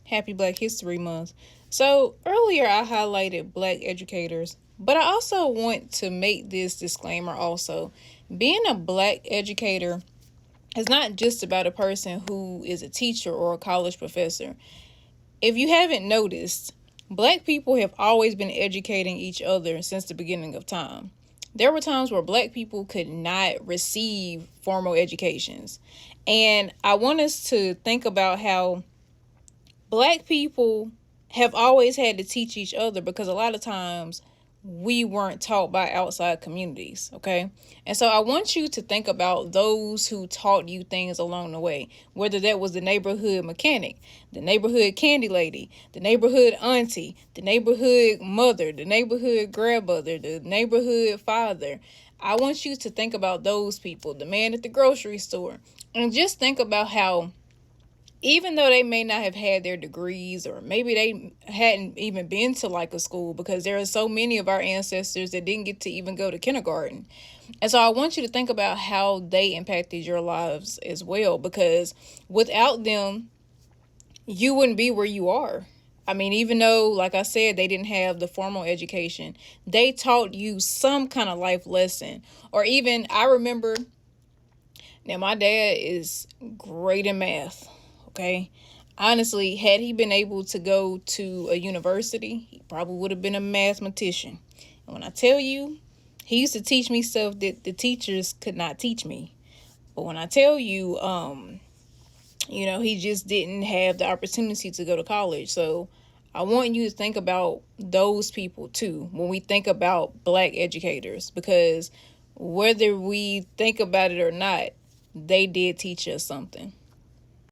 Happy Black History Month. So, earlier I highlighted black educators, but I also want to make this disclaimer also. Being a black educator is not just about a person who is a teacher or a college professor. If you haven't noticed, black people have always been educating each other since the beginning of time. There were times where black people could not receive formal educations. And I want us to think about how black people have always had to teach each other because a lot of times we weren't taught by outside communities, okay? And so I want you to think about those who taught you things along the way, whether that was the neighborhood mechanic, the neighborhood candy lady, the neighborhood auntie, the neighborhood mother, the neighborhood grandmother, the neighborhood father. I want you to think about those people, the man at the grocery store, and just think about how even though they may not have had their degrees, or maybe they hadn't even been to like a school, because there are so many of our ancestors that didn't get to even go to kindergarten. And so I want you to think about how they impacted your lives as well, because without them, you wouldn't be where you are. I mean, even though, like I said, they didn't have the formal education, they taught you some kind of life lesson. Or even, I remember, now my dad is great in math. Okay. Honestly, had he been able to go to a university, he probably would have been a mathematician. And when I tell you, he used to teach me stuff that the teachers could not teach me. But when I tell you, he just didn't have the opportunity to go to college. So I want you to think about those people too when we think about black educators, because whether we think about it or not, they did teach us something.